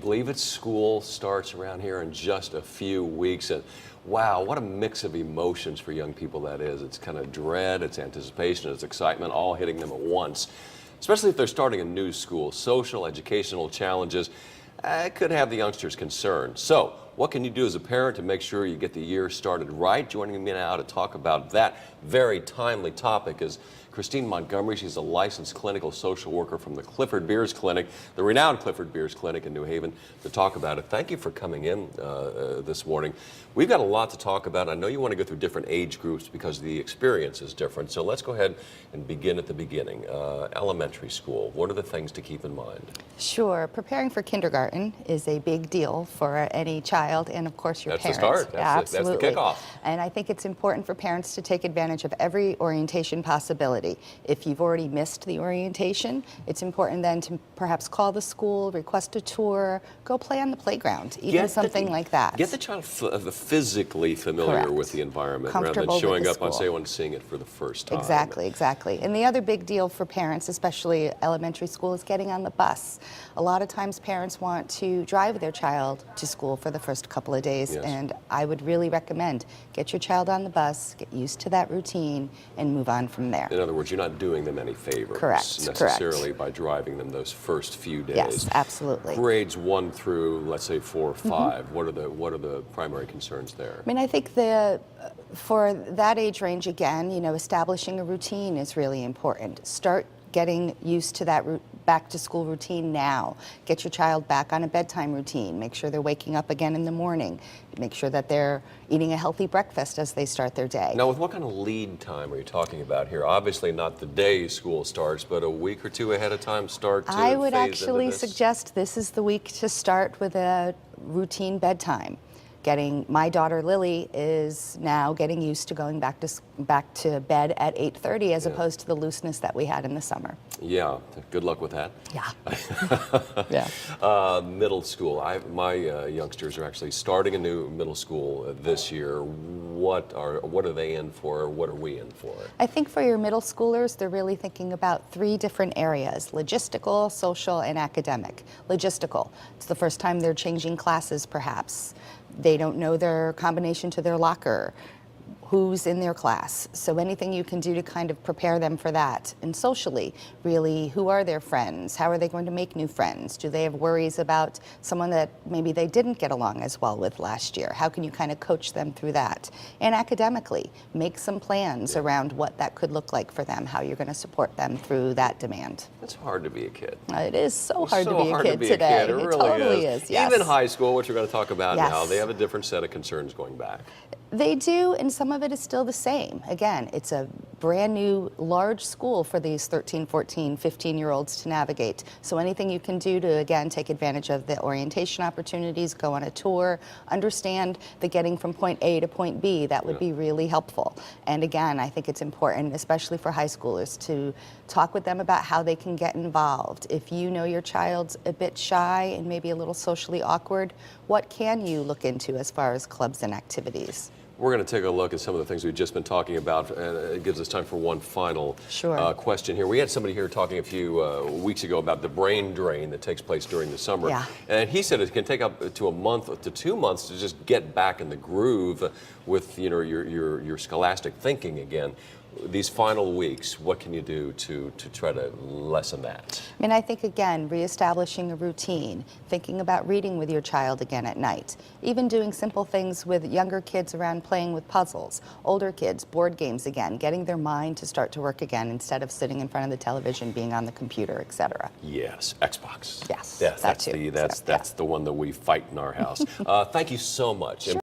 Believe it, school starts around here in just a few weeks, and wow, what a mix of emotions for young people that is. It's kind of dread, it's anticipation, it's excitement, all hitting them at once. Especially if they're starting a new school. Social, educational challenges could have the youngsters concerned. So, what can you do as a parent to make sure you get the year started right? Joining me now to talk about that very timely topic is Christine Montgomery. She's a licensed clinical social worker from the Clifford Beers Clinic, the renowned Clifford Beers Clinic in New Haven, to talk about it. Thank you for coming in this morning. We've got a lot to talk about. I know you want to go through different age groups because the experience is different. So let's go ahead and begin at the beginning. Elementary school, what are the things to keep in mind? Sure. Preparing for kindergarten is a big deal for any child and, of course, your parents. That's the start. Absolutely. That's the kickoff. And I think it's important for parents to take advantage of every orientation possibility. If you've already missed the orientation, it's important then to perhaps call the school, request a tour, go play on the playground, even something like that. Get the child physically familiar Correct. with the environment rather than showing up on say and seeing it for the first time. Exactly. And the other big deal for parents, especially elementary school, is getting on the bus. A lot of times parents want to drive their child to school for the first couple of days, Yes. and I would really recommend get your child on the bus, get used to that routine, and move on from there. In other words, you're not doing them any favors necessarily by driving them those first few days. Yes, absolutely. Grades 1 through, let's say, 4 or 5. What are the primary concerns there? I mean, I think for that age range, again, establishing a routine is really important. Start getting used to that back to school routine now. Get your child back on a bedtime routine. Make sure they're waking up again in the morning. Make sure that they're eating a healthy breakfast as they start their day. Now, with what kind of lead time are you talking about here? Obviously not the day school starts, but a week or two ahead of time start to I would phase actually into this? suggest this is the week to start with a routine bedtime. My daughter Lily is now getting used to going back to bed at 8:30 as opposed to the looseness that we had in the summer. Yeah, good luck with that. Yeah. Middle school. My youngsters are actually starting a new middle school this year. What are they in for? What are we in for? I think for your middle schoolers, they're really thinking about 3 different areas: logistical, social, and academic. Logistical. It's the first time they're changing classes, perhaps. They don't know their combination to their locker, who's in their class. So anything you can do to kind of prepare them for that. And socially, really, who are their friends? How are they going to make new friends? Do they have worries about someone that maybe they didn't get along as well with last year? How can you kind of coach them through that? And academically, make some plans around what that could look like for them, how you're going to support them through that demand. It's hard to be a kid. It is so hard to be a hard kid to be today. A kid. It really totally is. Yes. Even high school, which we're going to talk about Yes. now, they have a different set of concerns going back. They do, and some of it is still the same. Again, it's a brand new large school for these 13, 14, 15-year-olds to navigate. So anything you can do to, again, take advantage of the orientation opportunities, go on a tour, understand the getting from point A to point B, that would be really helpful. And again, I think it's important, especially for high schoolers, to talk with them about how they can get involved. If you know your child's a bit shy and maybe a little socially awkward, what can you look into as far as clubs and activities? We're going to take a look at some of the things we've just been talking about, and it gives us time for one final question here. We had somebody here talking a few weeks ago about the brain drain that takes place during the summer. Yeah. And he said it can take up to a month to 2 months to just get back in the groove with your scholastic thinking again. These final weeks, what can you do to try to lessen that? I mean, I think, again, reestablishing a routine, thinking about reading with your child again at night, even doing simple things with younger kids around playing with puzzles, older kids, board games again, getting their mind to start to work again instead of sitting in front of the television, being on the computer, etc. Yes, Xbox. Yes, that's that too. That's the one that we fight in our house. Thank you so much. Sure.